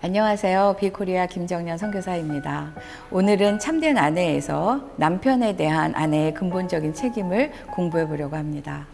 안녕하세요. 비코리아 김정년 선교사입니다. 오늘은 참된 아내에서 남편에 대한 아내의 근본적인 책임을 공부해 보려고 합니다.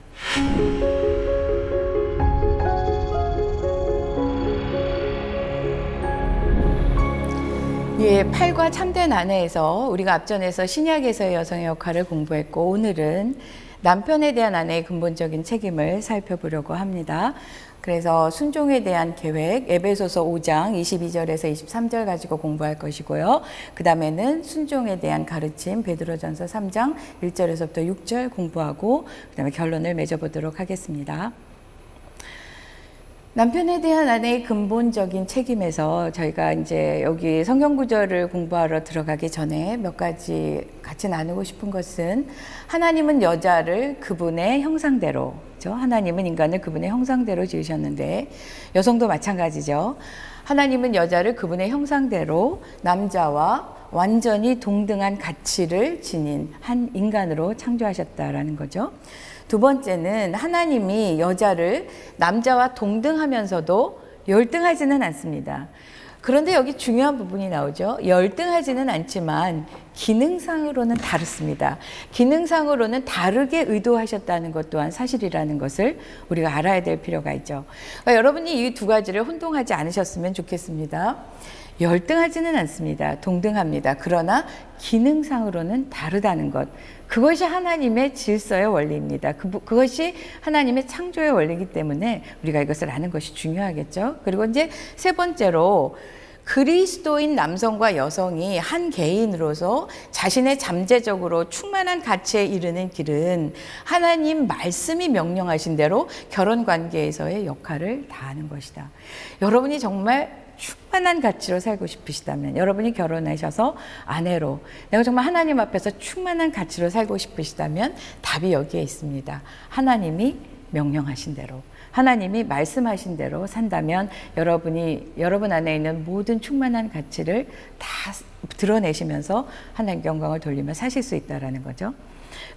예, 8과 참된 아내에서 우리가 앞전에서 신약에서의 여성의 역할을 공부했고, 오늘은 남편에 대한 아내의 근본적인 책임을 살펴보려고 합니다. 그래서 순종에 대한 계획, 에베소서 5장 22절에서 23절 가지고 공부할 것이고요. 그 다음에는 순종에 대한 가르침, 베드로전서 3장 1절에서부터 6절 공부하고, 그 다음에 결론을 맺어보도록 하겠습니다. 남편에 대한 아내의 근본적인 책임에서 저희가 이제 여기 성경 구절을 공부하러 들어가기 전에 몇 가지 같이 나누고 싶은 것은, 하나님은 여자를 그분의 형상대로, 하나님은 인간을 그분의 형상대로 지으셨는데 여성도 마찬가지죠. 하나님은 여자를 그분의 형상대로 남자와 완전히 동등한 가치를 지닌 한 인간으로 창조하셨다라는 거죠. 두 번째는 하나님이 여자를 남자와 동등하면서도 열등하지는 않습니다. 그런데 여기 중요한 부분이 나오죠. 열등하지는 않지만 기능상으로는 다릅니다. 기능상으로는 다르게 의도하셨다는 것 또한 사실이라는 것을 우리가 알아야 될 필요가 있죠. 그러니까 여러분이 이 두 가지를 혼동하지 않으셨으면 좋겠습니다. 열등하지는 않습니다. 동등합니다. 그러나 기능상으로는 다르다는 것. 그것이 하나님의 질서의 원리입니다. 그것이 하나님의 창조의 원리이기 때문에 우리가 이것을 아는 것이 중요하겠죠. 그리고 이제 세 번째로, 그리스도인 남성과 여성이 한 개인으로서 자신의 잠재적으로 충만한 가치에 이르는 길은 하나님 말씀이 명령하신 대로 결혼 관계에서의 역할을 다하는 것이다. 여러분이 정말 충만한 가치로 살고 싶으시다면, 여러분이 결혼하셔서 아내로 내가 정말 하나님 앞에서 충만한 가치로 살고 싶으시다면 답이 여기에 있습니다. 하나님이 명령하신 대로, 하나님이 말씀하신 대로 산다면 여러분 안에 있는 모든 충만한 가치를 다 드러내시면서 하나님께 영광을 돌리며 사실 수 있다는 거죠.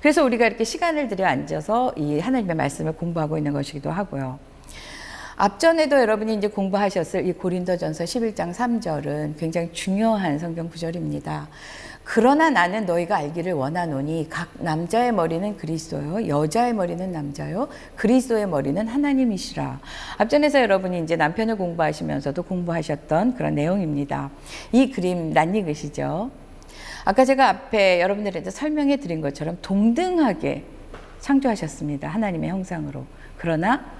그래서 우리가 이렇게 시간을 들여 앉아서 이 하나님의 말씀을 공부하고 있는 것이기도 하고요. 앞전에도 여러분이 이제 공부하셨을 이 고린도전서 11장 3절은 굉장히 중요한 성경 구절입니다. 그러나 나는 너희가 알기를 원하노니 각 남자의 머리는 그리스도요, 여자의 머리는 남자요, 그리스도의 머리는 하나님이시라. 앞전에서 여러분이 이제 남편을 공부하시면서도 공부하셨던 그런 내용입니다. 이 그림 낯익으시죠? 아까 제가 앞에 여러분들한테 설명해 드린 것처럼 동등하게 창조하셨습니다. 하나님의 형상으로. 그러나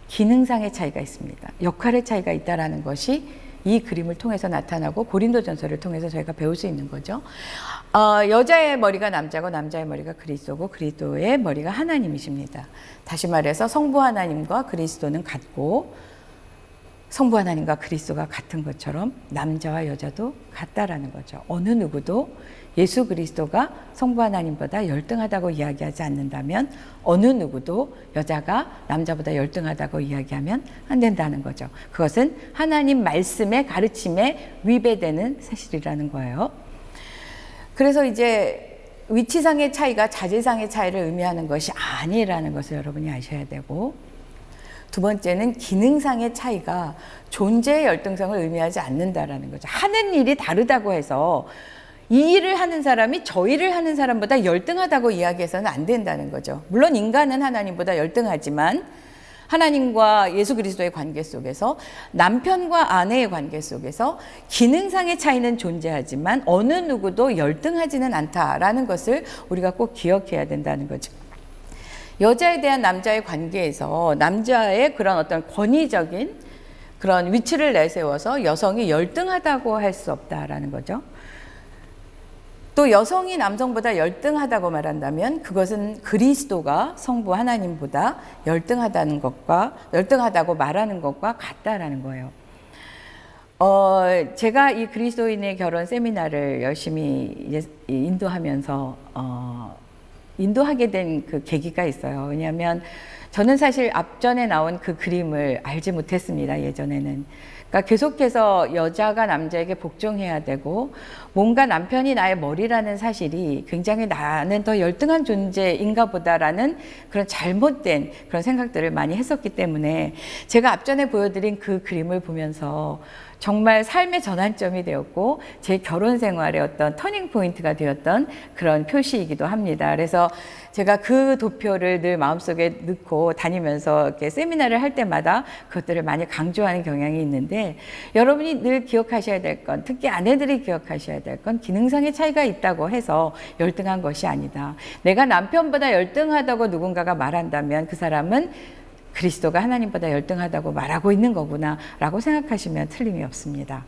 기능상의 차이가 있습니다. 역할의 차이가 있다는 것이 이 그림을 통해서 나타나고 고린도전서를 통해서 저희가 배울 수 있는 거죠. 여자의 머리가 남자고 남자의 머리가 그리스도고 그리스도의 머리가 하나님이십니다. 다시 말해서 성부 하나님과 그리스도는 같고 성부 하나님과 그리스도가 같은 것처럼 남자와 여자도 같다라는 거죠. 어느 누구도 예수 그리스도가 성부 하나님보다 열등하다고 이야기하지 않는다면 어느 누구도 여자가 남자보다 열등하다고 이야기하면 안 된다는 거죠. 그것은 하나님 말씀의 가르침에 위배되는 사실이라는 거예요. 그래서 이제 위치상의 차이가 자질상의 차이를 의미하는 것이 아니라는 것을 여러분이 아셔야 되고, 두 번째는 기능상의 차이가 존재의 열등성을 의미하지 않는다라는 거죠. 하는 일이 다르다고 해서 이 일을 하는 사람이 저 일을 하는 사람보다 열등하다고 이야기해서는 안 된다는 거죠. 물론 인간은 하나님보다 열등하지만 하나님과 예수 그리스도의 관계 속에서, 남편과 아내의 관계 속에서 기능상의 차이는 존재하지만 어느 누구도 열등하지는 않다라는 것을 우리가 꼭 기억해야 된다는 거죠. 여자에 대한 남자의 관계에서 남자의 그런 어떤 권위적인 그런 위치를 내세워서 여성이 열등하다고 할 수 없다라는 거죠. 또 여성이 남성보다 열등하다고 말한다면 그것은 그리스도가 성부 하나님보다 열등하다고 말하는 것과 같다라는 거예요. 제가 이 그리스도인의 결혼 세미나를 열심히 인도하면서 인도하게 된 그 계기가 있어요. 왜냐하면 저는 사실 앞전에 나온 그 그림을 알지 못했습니다. 예전에는. 그러니까 계속해서 여자가 남자에게 복종해야 되고 뭔가 남편이 나의 머리라는 사실이 굉장히 나는 더 열등한 존재인가 보다라는 그런 잘못된 그런 생각들을 많이 했었기 때문에 제가 앞전에 보여드린 그 그림을 보면서 정말 삶의 전환점이 되었고 제 결혼 생활의 어떤 터닝 포인트가 되었던 그런 표시이기도 합니다. 그래서 제가 그 도표를 늘 마음속에 넣고 다니면서 이렇게 세미나를 할 때마다 그것들을 많이 강조하는 경향이 있는데, 여러분이 늘 기억하셔야 될 건, 특히 아내들이 기억하셔야 될 건, 기능상의 차이가 있다고 해서 열등한 것이 아니다. 내가 남편보다 열등하다고 누군가가 말한다면 그 사람은 그리스도가 하나님보다 열등하다고 말하고 있는 거구나 라고 생각하시면 틀림이 없습니다.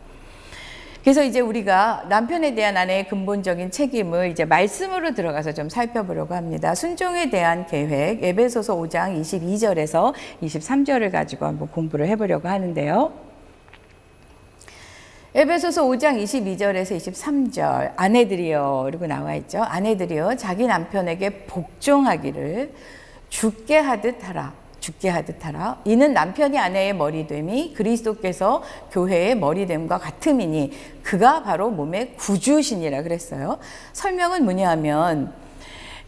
그래서 이제 우리가 남편에 대한 아내의 근본적인 책임을 이제 말씀으로 들어가서 좀 살펴보려고 합니다. 순종에 대한 계획, 에베소서 5장 22절에서 23절을 가지고 한번 공부를 해보려고 하는데요. 에베소서 5장 22절에서 23절, 아내들이여, 그리고 나와 있죠. 아내들이여 자기 남편에게 복종하기를 죽게 하듯 하라. 죽게 하듯 하라. 이는 남편이 아내의 머리됨이 그리스도께서 교회의 머리됨과 같음이니 그가 바로 몸의 구주시니라 그랬어요. 설명은 뭐냐 하면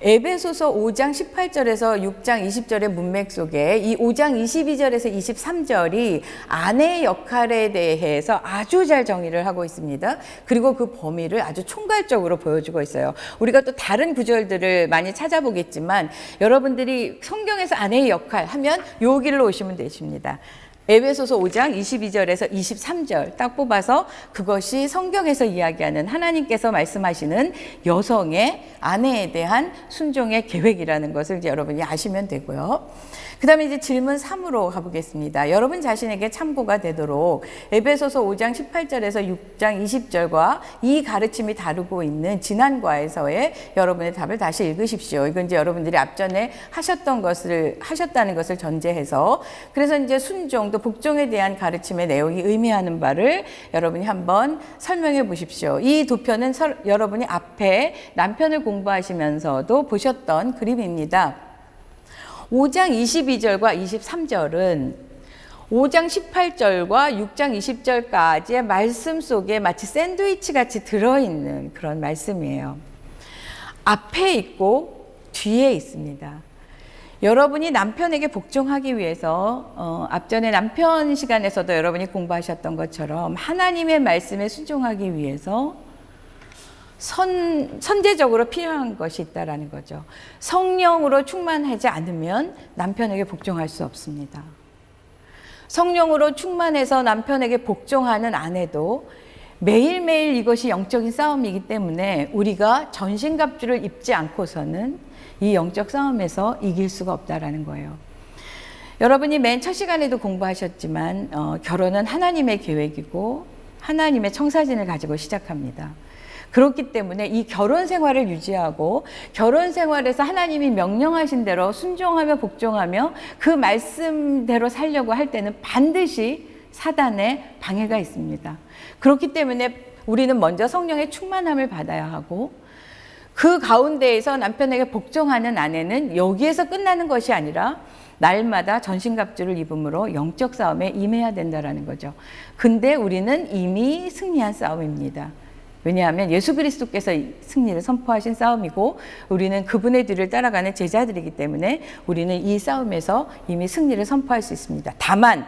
에베소서 5장 18절에서 6장 20절의 문맥 속에 이 5장 22절에서 23절이 아내의 역할에 대해서 아주 잘 정의를 하고 있습니다. 그리고 그 범위를 아주 총괄적으로 보여주고 있어요. 우리가 또 다른 구절들을 많이 찾아보겠지만 여러분들이 성경에서 아내의 역할 하면 요 길로 오시면 되십니다. 에베소서 5장 22절에서 23절 딱 뽑아서 그것이 성경에서 이야기하는 하나님께서 말씀하시는 여성의 아내에 대한 순종의 계획이라는 것을 이제 여러분이 아시면 되고요. 그 다음에 이제 질문 3으로 가보겠습니다. 여러분 자신에게 참고가 되도록 에베소서 5장 18절에서 6장 20절과 이 가르침이 다루고 있는 지난과에서의 여러분의 답을 다시 읽으십시오. 이건 이제 여러분들이 앞전에 하셨다는 것을 전제해서, 그래서 이제 순종 또 복종에 대한 가르침의 내용이 의미하는 바를 여러분이 한번 설명해 보십시오. 이 도표는 여러분이 앞에 남편을 공부하시면서도 보셨던 그림입니다. 5장 22절과 23절은 5장 18절과 6장 20절까지의 말씀 속에 마치 샌드위치 같이 들어있는 그런 말씀이에요. 앞에 있고 뒤에 있습니다. 여러분이 남편에게 복종하기 위해서 앞전에 남편 시간에서도 여러분이 공부하셨던 것처럼 하나님의 말씀에 순종하기 위해서 선제적으로 필요한 것이 있다라는 거죠. 성령으로 충만하지 않으면 남편에게 복종할 수 없습니다. 성령으로 충만해서 남편에게 복종하는 아내도 매일매일 이것이 영적인 싸움이기 때문에 우리가 전신갑주를 입지 않고서는 이 영적 싸움에서 이길 수가 없다라는 거예요. 여러분이 맨 첫 시간에도 공부하셨지만 결혼은 하나님의 계획이고 하나님의 청사진을 가지고 시작합니다. 그렇기 때문에 이 결혼 생활을 유지하고 결혼 생활에서 하나님이 명령하신 대로 순종하며 복종하며 그 말씀대로 살려고 할 때는 반드시 사단의 방해가 있습니다. 그렇기 때문에 우리는 먼저 성령의 충만함을 받아야 하고 그 가운데에서 남편에게 복종하는 아내는 여기에서 끝나는 것이 아니라 날마다 전신갑주를 입음으로 영적 싸움에 임해야 된다는 거죠. 근데 우리는 이미 승리한 싸움입니다. 왜냐하면 예수 그리스도께서 승리를 선포하신 싸움이고 우리는 그분의 뒤를 따라가는 제자들이기 때문에 우리는 이 싸움에서 이미 승리를 선포할 수 있습니다. 다만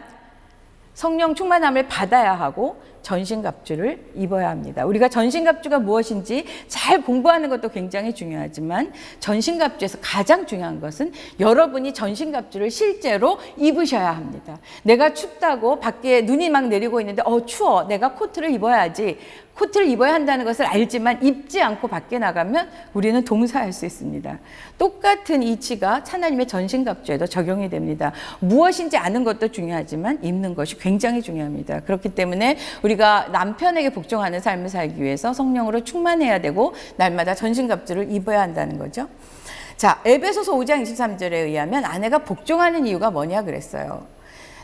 성령 충만함을 받아야 하고 전신갑주를 입어야 합니다. 우리가 전신갑주가 무엇인지 잘 공부하는 것도 굉장히 중요하지만 전신갑주에서 가장 중요한 것은 여러분이 전신갑주를 실제로 입으셔야 합니다. 내가 춥다고 밖에 눈이 막 내리고 있는데 추워, 내가 코트를 입어야지. 코트를 입어야 한다는 것을 알지만 입지 않고 밖에 나가면 우리는 동사할 수 있습니다. 똑같은 이치가 하나님의 전신갑주에도 적용이 됩니다. 무엇인지 아는 것도 중요하지만 입는 것이 굉장히 중요합니다. 그렇기 때문에 우리가 남편에게 복종하는 삶을 살기 위해서 성령으로 충만해야 되고 날마다 전신갑주를 입어야 한다는 거죠. 자, 에베소서 5장 23절에 의하면 아내가 복종하는 이유가 뭐냐 그랬어요.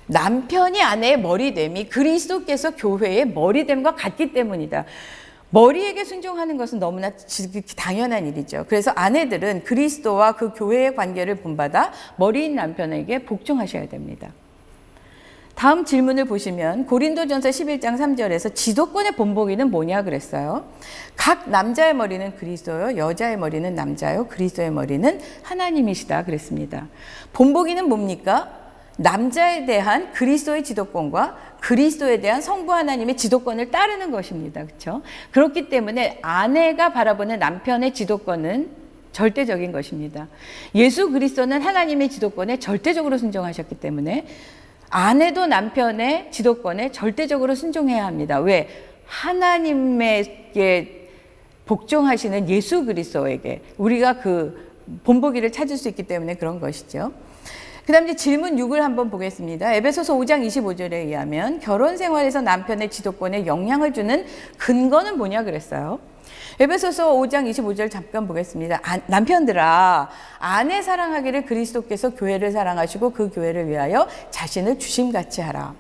남편이 아내의 머리됨이 그리스도께서 교회의 머리됨과 같기 때문이다. 머리에게 순종하는 것은 너무나 당연한 일이죠. 그래서 아내들은 그리스도와 그 교회의 관계를 본받아 머리인 남편에게 복종하셔야 됩니다. 다음 질문을 보시면 고린도전서 11장 3절에서 지도권의 본보기는 뭐냐 그랬어요. 각 남자의 머리는 그리스도요, 여자의 머리는 남자요, 그리스도의 머리는 하나님이시다 그랬습니다. 본보기는 뭡니까? 남자에 대한 그리스도의 지도권과 그리스도에 대한 성부 하나님의 지도권을 따르는 것입니다. 그렇죠? 그렇기 때문에 아내가 바라보는 남편의 지도권은 절대적인 것입니다. 예수 그리스도는 하나님의 지도권에 절대적으로 순종하셨기 때문에 아내도 남편의 지도권에 절대적으로 순종해야 합니다. 왜? 하나님에게 복종하시는 예수 그리스도에게 우리가 그 본보기를 찾을 수 있기 때문에 그런 것이죠. 그 다음 이제 질문 6을 한번 보겠습니다. 에베소서 5장 25절에 의하면 결혼 생활에서 남편의 지도권에 영향을 주는 근거는 뭐냐 그랬어요. 에베소서 5장 25절 잠깐 보겠습니다. 남편들아, 아내 사랑하기를 그리스도께서 교회를 사랑하시고 그 교회를 위하여 자신을 주심같이 하라.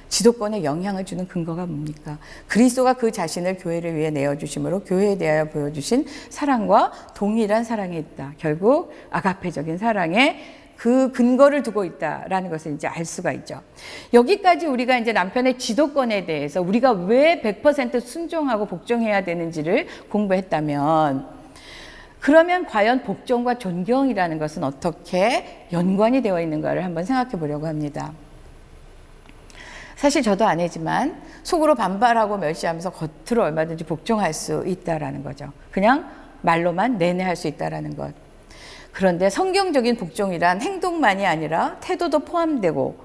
지도권에 영향을 주는 근거가 뭡니까? 그리스도가 그 자신을 교회를 위해 내어주심으로 교회에 대하여 보여주신 사랑과 동일한 사랑이 있다. 결국 아가페적인 사랑에 그 근거를 두고 있다라는 것을 이제 알 수가 있죠. 여기까지 우리가 이제 남편의 지도권에 대해서 우리가 왜 100% 순종하고 복종해야 되는지를 공부했다면, 그러면 과연 복종과 존경이라는 것은 어떻게 연관이 되어 있는가를 한번 생각해 보려고 합니다. 사실 저도 아내지만 속으로 반발하고 멸시하면서 겉으로 얼마든지 복종할 수 있다라는 거죠. 그냥 말로만 내내 할 수 있다라는 것. 그런데 성경적인 복종이란 행동만이 아니라 태도도 포함되고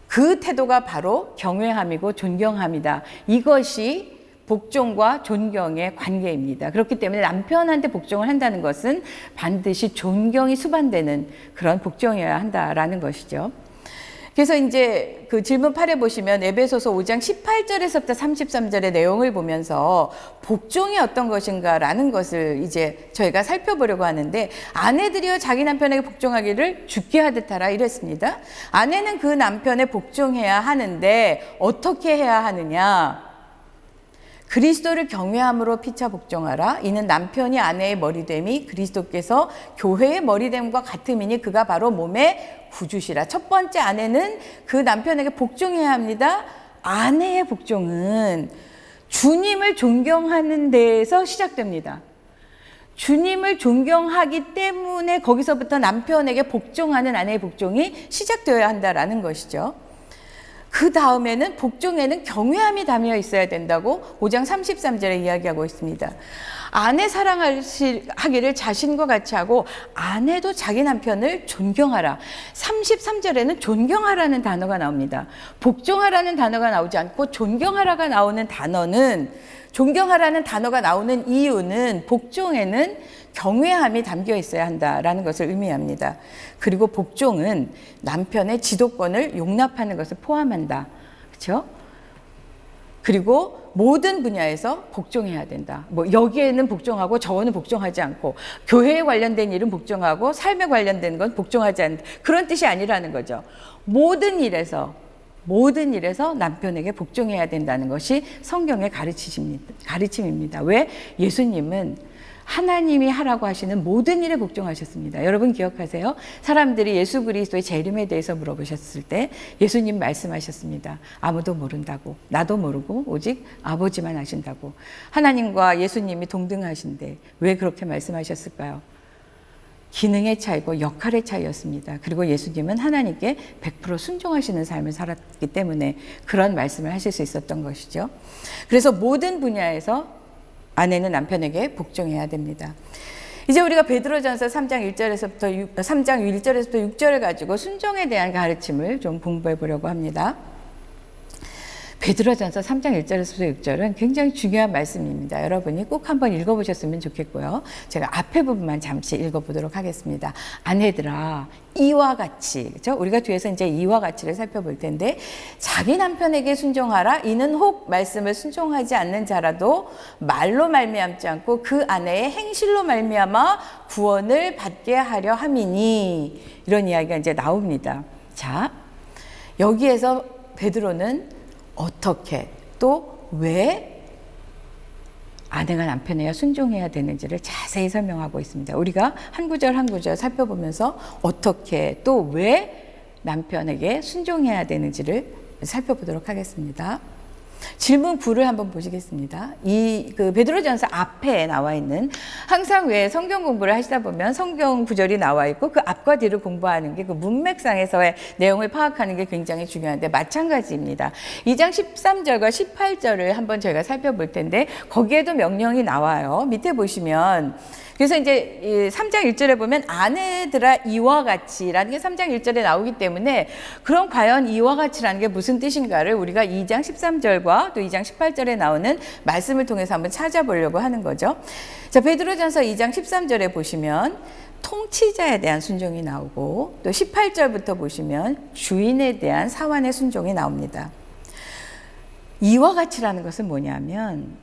그 태도가 바로 경외함이고 존경함이다. 이것이 복종과 존경의 관계입니다. 그렇기 때문에 남편한테 복종을 한다는 것은 반드시 존경이 수반되는 그런 복종이어야 한다라는 것이죠. 그래서 이제 그 질문 8에 보시면 에베소서 5장 18절에서부터 33절의 내용을 보면서 복종이 어떤 것인가라는 것을 이제 저희가 살펴보려고 하는데, 아내들이여 자기 남편에게 복종하기를 주께 하듯 하라 이랬습니다. 아내는 그 남편에 복종해야 하는데 어떻게 해야 하느냐? 그리스도를 경외함으로 피차 복종하라. 이는 남편이 아내의 머리됨이 그리스도께서 교회의 머리됨과 같음이니 그가 바로 몸의 구주시라. 첫 번째, 아내는 그 남편에게 복종해야 합니다. 아내의 복종은 주님을 존경하는 데에서 시작됩니다. 주님을 존경하기 때문에 거기서부터 남편에게 복종하는 아내의 복종이 시작되어야 한다라는 것이죠. 그 다음에는 복종에는 경외함이 담겨 있어야 된다고 5장 33절에 이야기하고 있습니다. 아내 사랑하기를 자신과 같이 하고 아내도 자기 남편을 존경하라. 33절에는 존경하라는 단어가 나옵니다. 복종하라는 단어가 나오지 않고 존경하라가 나오는 단어는, 존경하라는 단어가 나오는 이유는 복종에는 경외함이 담겨 있어야 한다라는 것을 의미합니다. 그리고 복종은 남편의 지도권을 용납하는 것을 포함한다. 그렇죠? 그리고 모든 분야에서 복종해야 된다. 뭐 여기에는 복종하고 저거는 복종하지 않고, 교회에 관련된 일은 복종하고 삶에 관련된 건 복종하지 않는다. 그런 뜻이 아니라는 거죠. 모든 일에서 남편에게 복종해야 된다는 것이 성경의 가르침입니다. 왜? 예수님은 하나님이 하라고 하시는 모든 일에 복종하셨습니다. 여러분 기억하세요? 사람들이 예수 그리스도의 재림에 대해서 물어보셨을 때 예수님 말씀하셨습니다. 아무도 모른다고, 나도 모르고 오직 아버지만 아신다고. 하나님과 예수님이 동등하신데 왜 그렇게 말씀하셨을까요? 기능의 차이고 역할의 차이였습니다. 그리고 예수님은 하나님께 100% 순종하시는 삶을 살았기 때문에 그런 말씀을 하실 수 있었던 것이죠. 그래서 모든 분야에서 아내는 남편에게 복종해야 됩니다. 이제 우리가 베드로전서 3장 1절에서부터 6절을 가지고 순종에 대한 가르침을 좀 공부해 보려고 합니다. 베드로전서 3장 1절에서 6절은 굉장히 중요한 말씀입니다. 여러분이 꼭 한번 읽어보셨으면 좋겠고요. 제가 앞에 부분만 잠시 읽어보도록 하겠습니다. 아내들아, 이와 같이, 그렇죠? 우리가 뒤에서 이제 이와 같이를 살펴볼 텐데, 자기 남편에게 순종하라. 이는 혹 말씀을 순종하지 않는 자라도 말로 말미암지 않고 그 아내의 행실로 말미암아 구원을 받게 하려 함이니, 이런 이야기가 이제 나옵니다. 자, 여기에서 베드로는 어떻게, 또 왜 아내가 남편에게 순종해야 되는지를 자세히 설명하고 있습니다. 우리가 한 구절 한 구절 살펴보면서 어떻게 또 왜 남편에게 순종해야 되는지를 살펴보도록 하겠습니다. 질문 9를 한번 보시겠습니다. 그 베드로전서 앞에 나와 있는, 항상 왜 성경 공부를 하시다 보면 성경 구절이 나와 있고 그 앞과 뒤를 공부하는 게 그 문맥상에서의 내용을 파악하는 게 굉장히 중요한데 마찬가지입니다. 2장 13절과 18절을 한번 저희가 살펴볼 텐데 거기에도 명령이 나와요. 밑에 보시면, 그래서 이제 3장 1절에 보면 아내들아 이와 같이라는 게 3장 1절에 나오기 때문에, 그럼 과연 이와 같이라는 게 무슨 뜻인가를 우리가 2장 13절과 또 2장 18절에 나오는 말씀을 통해서 한번 찾아보려고 하는 거죠. 자, 베드로전서 2장 13절에 보시면 통치자에 대한 순종이 나오고, 또 18절부터 보시면 주인에 대한 사환의 순종이 나옵니다. 이와 같이라는 것은 뭐냐면,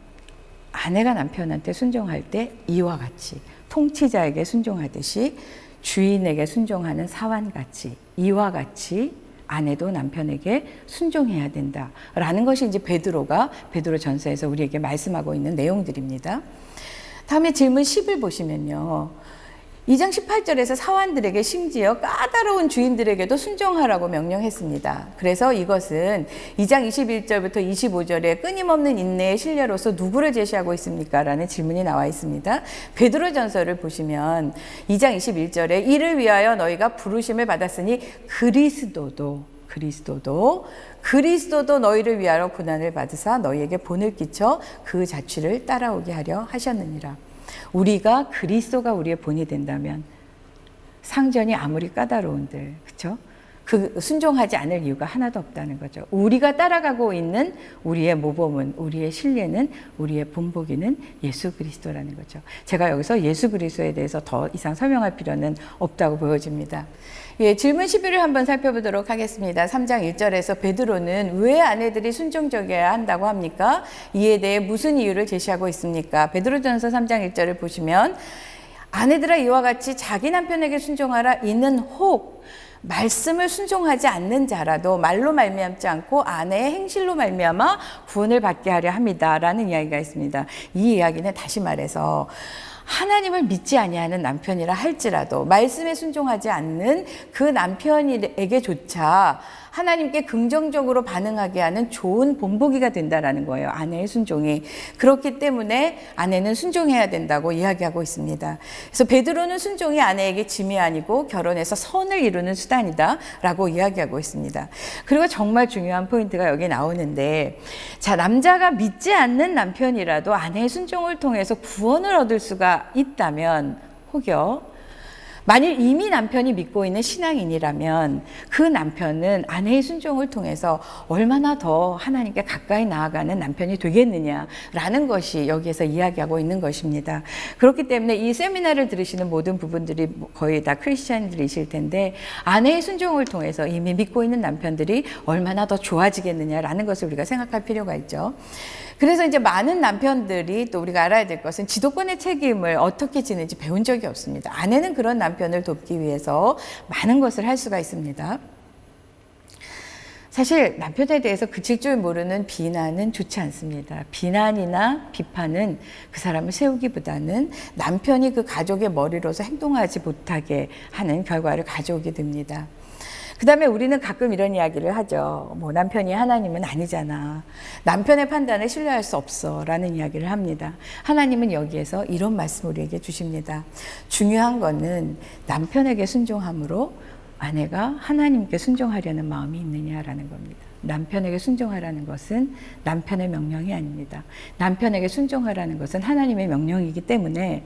아내가 남편한테 순종할 때 이와 같이, 통치자에게 순종하듯이 주인에게 순종하는 사환같이, 이와 같이 아내도 남편에게 순종해야 된다라는 것이 이제 베드로전서에서 우리에게 말씀하고 있는 내용들입니다. 다음에 질문 10을 보시면요, 2장 18절에서 사환들에게 심지어 까다로운 주인들에게도 순종하라고 명령했습니다. 그래서 이것은 2장 21절부터 25절에 끊임없는 인내의 신뢰로서 누구를 제시하고 있습니까? 라는 질문이 나와 있습니다. 베드로전서를 보시면 2장 21절에 이를 위하여 너희가 부르심을 받았으니 그리스도도 너희를 위하여 고난을 받으사 너희에게 본을 끼쳐 그 자취를 따라오게 하려 하셨느니라. 우리가 그리스도가 우리의 본이 된다면 상전이 아무리 까다로운들, 그렇죠? 그 순종하지 않을 이유가 하나도 없다는 거죠. 우리가 따라가고 있는 우리의 모범은, 우리의 신뢰는, 우리의 본보기는 예수 그리스도라는 거죠. 제가 여기서 예수 그리스도에 대해서 더 이상 설명할 필요는 없다고 보여집니다. 예, 질문 11을 한번 살펴보도록 하겠습니다. 3장 1절에서 베드로는 왜 아내들이 순종적이어야 한다고 합니까? 이에 대해 무슨 이유를 제시하고 있습니까? 베드로전서 3장 1절을 보시면 아내들아 이와 같이 자기 남편에게 순종하라. 이는 혹 말씀을 순종하지 않는 자라도 말로 말미암지 않고 아내의 행실로 말미암아 구원을 받게 하려 합니다라는 이야기가 있습니다. 이 이야기는 다시 말해서 하나님을 믿지 아니하는 남편이라 할지라도 말씀에 순종하지 않는 그 남편에게조차 하나님께 긍정적으로 반응하게 하는 좋은 본보기가 된다라는 거예요. 아내의 순종이. 그렇기 때문에 아내는 순종해야 된다고 이야기하고 있습니다. 그래서 베드로는 순종이 아내에게 짐이 아니고 결혼해서 선을 이루는 수단이다라고 이야기하고 있습니다. 그리고 정말 중요한 포인트가 여기 나오는데, 자, 남자가 믿지 않는 남편이라도 아내의 순종을 통해서 구원을 얻을 수가 있다면, 혹여 만일 이미 남편이 믿고 있는 신앙인이라면 그 남편은 아내의 순종을 통해서 얼마나 더 하나님께 가까이 나아가는 남편이 되겠느냐라는 것이 여기에서 이야기하고 있는 것입니다. 그렇기 때문에 이 세미나를 들으시는 모든 부분들이 거의 다 크리스찬들이실 텐데, 아내의 순종을 통해서 이미 믿고 있는 남편들이 얼마나 더 좋아지겠느냐라는 것을 우리가 생각할 필요가 있죠. 그래서 이제 많은 남편들이, 또 우리가 알아야 될 것은 지도권의 책임을 어떻게 지는지 배운 적이 없습니다. 아내는 그런 남편을 돕기 위해서 많은 것을 할 수가 있습니다. 사실 남편에 대해서 그칠 줄 모르는 비난은 좋지 않습니다. 비난이나 비판은 그 사람을 세우기보다는 남편이 그 가족의 머리로서 행동하지 못하게 하는 결과를 가져오게 됩니다. 그 다음에 우리는 가끔 이런 이야기를 하죠. 뭐 남편이 하나님은 아니잖아. 남편의 판단을 신뢰할 수 없어. 라는 이야기를 합니다. 하나님은 여기에서 이런 말씀을 우리에게 주십니다. 중요한 거는 남편에게 순종함으로 아내가 하나님께 순종하려는 마음이 있느냐라는 겁니다. 남편에게 순종하라는 것은 남편의 명령이 아닙니다. 남편에게 순종하라는 것은 하나님의 명령이기 때문에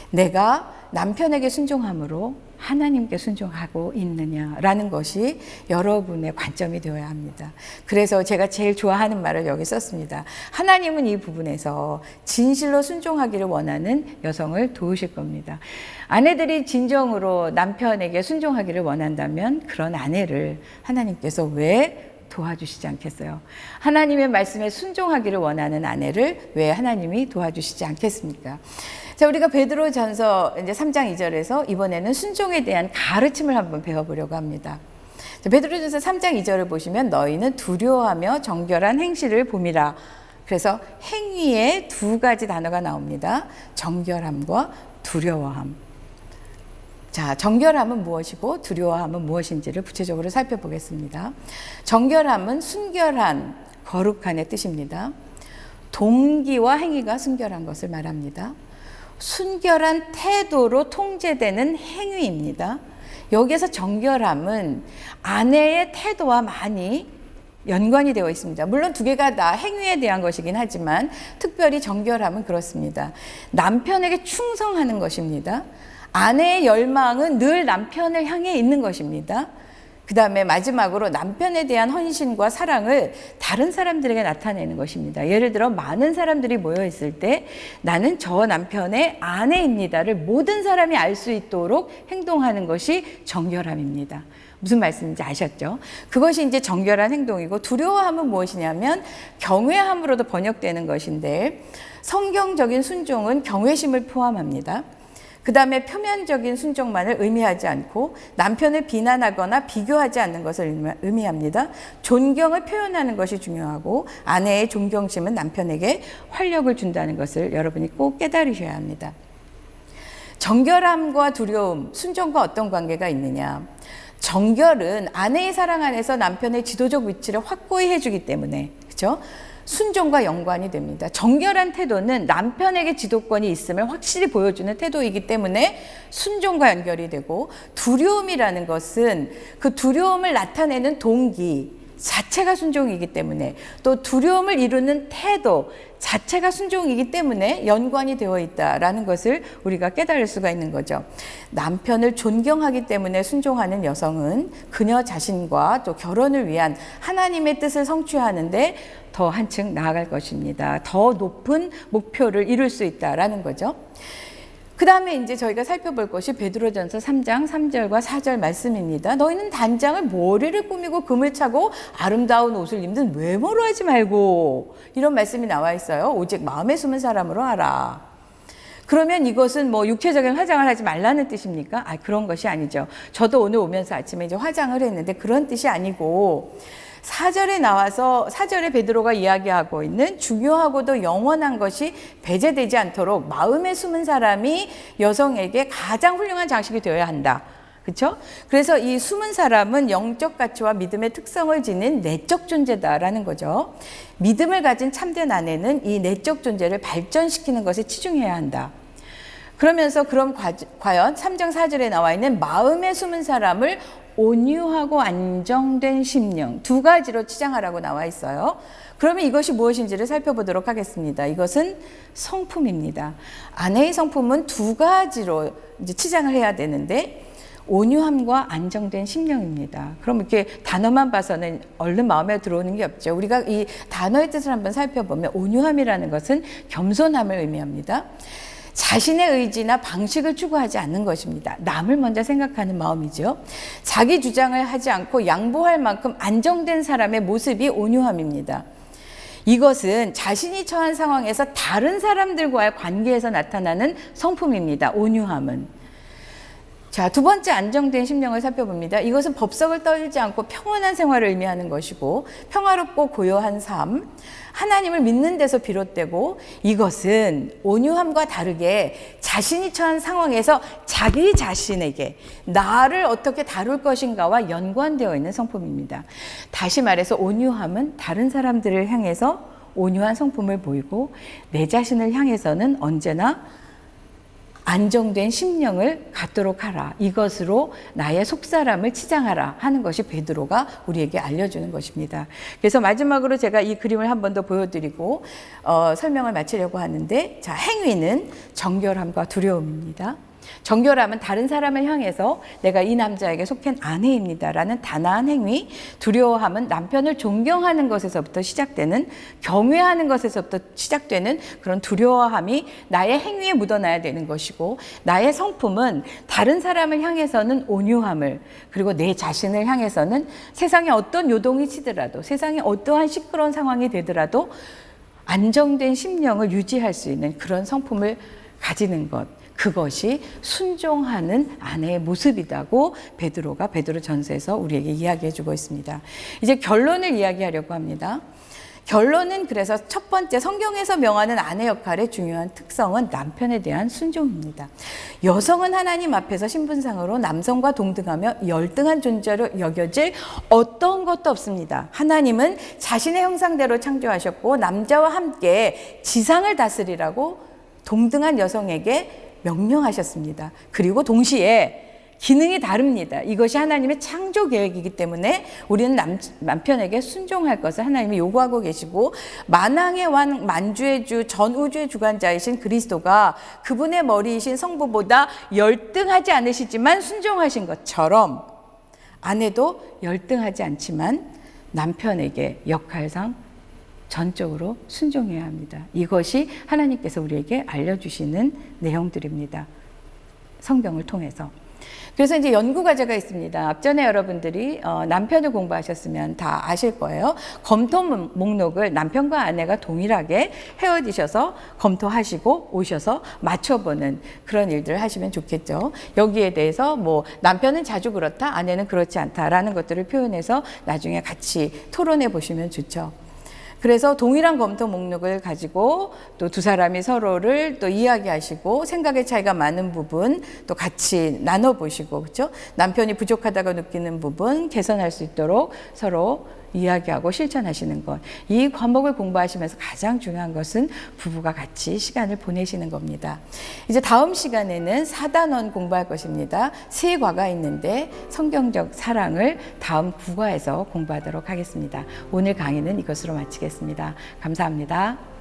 내가 남편에게 순종함으로 하나님께 순종하고 있느냐라는 것이 여러분의 관점이 되어야 합니다. 그래서 제가 제일 좋아하는 말을 여기 썼습니다. 하나님은 이 부분에서 진실로 순종하기를 원하는 여성을 도우실 겁니다. 아내들이 진정으로 남편에게 순종하기를 원한다면 그런 아내를 하나님께서 왜 도와주시지 않겠어요? 하나님의 말씀에 순종하기를 원하는 아내를 왜 하나님이 도와주시지 않겠습니까? 자, 우리가 베드로전서 이제 3장 2절에서 이번에는 순종에 대한 가르침을 한번 배워보려고 합니다. 자, 베드로전서 3장 2절을 보시면 너희는 두려워하며 정결한 행실을 봄이라 그래서 행위에 두 가지 단어가 나옵니다. 정결함과 두려워함. 자, 정결함은 무엇이고 두려워함은 무엇인지를 구체적으로 살펴보겠습니다. 정결함은 순결한, 거룩한의 뜻입니다. 동기와 행위가 순결한 것을 말합니다. 순결한 태도로 통제되는 행위입니다. 여기에서 정결함은 아내의 태도와 많이 연관이 되어 있습니다. 물론 두 개가 다 행위에 대한 것이긴 하지만 특별히 정결함은 그렇습니다. 남편에게 충성하는 것입니다. 아내의 열망은 늘 남편을 향해 있는 것입니다. 그 다음에 마지막으로 남편에 대한 헌신과 사랑을 다른 사람들에게 나타내는 것입니다. 예를 들어 많은 사람들이 모여 있을 때 나는 저 남편의 아내입니다를 모든 사람이 알 수 있도록 행동하는 것이 정결함입니다. 무슨 말씀인지 아셨죠? 그것이 이제 정결한 행동이고, 두려워함은 무엇이냐면 경외함으로도 번역되는 것인데, 성경적인 순종은 경외심을 포함합니다. 그 다음에 표면적인 순종만을 의미하지 않고 남편을 비난하거나 비교하지 않는 것을 의미합니다. 존경을 표현하는 것이 중요하고, 아내의 존경심은 남편에게 활력을 준다는 것을 여러분이 꼭 깨달으셔야 합니다. 정결함과 두려움, 순종과 어떤 관계가 있느냐? 정결은 아내의 사랑 안에서 남편의 지도적 위치를 확고히 해주기 때문에, 그렇죠? 순종과 연관이 됩니다. 정결한 태도는 남편에게 지도권이 있음을 확실히 보여주는 태도이기 때문에 순종과 연결이 되고, 두려움이라는 것은 그 두려움을 나타내는 동기 자체가 순종이기 때문에, 또 두려움을 이루는 태도 자체가 순종이기 때문에 연관이 되어 있다라는 것을 우리가 깨달을 수가 있는 거죠. 남편을 존경하기 때문에 순종하는 여성은 그녀 자신과 또 결혼을 위한 하나님의 뜻을 성취하는데 더 한층 나아갈 것입니다. 더 높은 목표를 이룰 수 있다라는 거죠. 그 다음에 이제 저희가 살펴볼 것이 베드로전서 3장 3절과 4절 말씀입니다. 너희는 단장을 머리를 꾸미고 금을 차고 아름다운 옷을 입는 외모로 하지 말고, 이런 말씀이 나와 있어요. 오직 마음에 숨은 사람으로 하라. 그러면 이것은 뭐 육체적인 화장을 하지 말라는 뜻입니까? 그런 것이 아니죠. 저도 오늘 오면서 아침에 이제 화장을 했는데 그런 뜻이 아니고, 4절에 나와서 4절에 베드로가 이야기하고 있는 중요하고도 영원한 것이 배제되지 않도록 마음에 숨은 사람이 여성에게 가장 훌륭한 장식이 되어야 한다. 그렇죠? 그래서 이 숨은 사람은 영적 가치와 믿음의 특성을 지닌 내적 존재다라는 거죠. 믿음을 가진 참된 아내는 이 내적 존재를 발전시키는 것에 치중해야 한다. 그러면서 그럼 과연 3장 4절에 나와 있는 마음에 숨은 사람을 온유하고 안정된 심령, 두 가지로 치장하라고 나와 있어요. 그러면 이것이 무엇인지를 살펴보도록 하겠습니다. 이것은 성품입니다. 아내의 성품은 두 가지로 이제 치장을 해야 되는데, 온유함과 안정된 심령입니다. 그럼 이렇게 단어만 봐서는 얼른 마음에 들어오는 게 없죠. 우리가 이 단어의 뜻을 한번 살펴보면, 온유함이라는 것은 겸손함을 의미합니다. 자신의 의지나 방식을 추구하지 않는 것입니다. 남을 먼저 생각하는 마음이죠. 자기 주장을 하지 않고 양보할 만큼 안정된 사람의 모습이 온유함입니다. 이것은 자신이 처한 상황에서 다른 사람들과의 관계에서 나타나는 성품입니다. 온유함은. 자, 두 번째 안정된 심령을 살펴봅니다. 이것은 법석을 떨지 않고 평온한 생활을 의미하는 것이고, 평화롭고 고요한 삶, 하나님을 믿는 데서 비롯되고, 이것은 온유함과 다르게 자신이 처한 상황에서 자기 자신에게 나를 어떻게 다룰 것인가와 연관되어 있는 성품입니다. 다시 말해서 온유함은 다른 사람들을 향해서 온유한 성품을 보이고, 내 자신을 향해서는 언제나 안정된 심령을 갖도록 하라. 이것으로 나의 속사람을 치장하라 하는 것이 베드로가 우리에게 알려주는 것입니다. 그래서 마지막으로 제가 이 그림을 한 번 더 보여드리고 설명을 마치려고 하는데, 자, 행위는 정결함과 두려움입니다. 정결함은 다른 사람을 향해서 내가 이 남자에게 속한 아내입니다 라는 단아한 행위, 두려워함은 남편을 존경하는 것에서부터 시작되는, 경외하는 것에서부터 시작되는 그런 두려워함이 나의 행위에 묻어나야 되는 것이고, 나의 성품은 다른 사람을 향해서는 온유함을, 그리고 내 자신을 향해서는 세상에 어떤 요동이 치더라도, 세상에 어떠한 시끄러운 상황이 되더라도 안정된 심령을 유지할 수 있는 그런 성품을 가지는 것, 그것이 순종하는 아내의 모습이라고 베드로가 베드로전서에서 우리에게 이야기해 주고 있습니다. 이제 결론을 이야기하려고 합니다. 결론은 그래서 첫 번째 성경에서 명하는 아내 역할의 중요한 특성은 남편에 대한 순종입니다. 여성은 하나님 앞에서 신분상으로 남성과 동등하며 열등한 존재로 여겨질 어떤 것도 없습니다. 하나님은 자신의 형상대로 창조하셨고 남자와 함께 지상을 다스리라고 동등한 여성에게 명령하셨습니다. 그리고 동시에 기능이 다릅니다. 이것이 하나님의 창조 계획이기 때문에 우리는 남편에게 순종할 것을 하나님이 요구하고 계시고, 만왕의 왕 만주의 주 전우주의 주관자이신 그리스도가 그분의 머리이신 성부보다 열등하지 않으시지만 순종하신 것처럼 아내도 열등하지 않지만 남편에게 역할상 전적으로 순종해야 합니다. 이것이 하나님께서 우리에게 알려주시는 내용들입니다. 성경을 통해서. 그래서 이제 연구 과제가 있습니다. 앞전에 여러분들이 남편을 공부하셨으면 다 아실 거예요. 검토 목록을 남편과 아내가 동일하게 헤어지셔서 검토하시고 오셔서 맞춰보는 그런 일들을 하시면 좋겠죠. 여기에 대해서 뭐 남편은 자주 그렇다, 아내는 그렇지 않다라는 것들을 표현해서 나중에 같이 토론해 보시면 좋죠. 그래서 동일한 검토 목록을 가지고 또 두 사람이 서로를 또 이야기하시고 생각의 차이가 많은 부분 또 같이 나눠보시고, 그렇죠? 남편이 부족하다고 느끼는 부분 개선할 수 있도록 서로 이야기하고 실천하시는 것. 이 과목을 공부하시면서 가장 중요한 것은 부부가 같이 시간을 보내시는 겁니다. 이제 다음 시간에는 4단원 공부할 것입니다. 3과가 있는데 성경적 사랑을 다음 9과에서 공부하도록 하겠습니다. 오늘 강의는 이것으로 마치겠습니다. 감사합니다.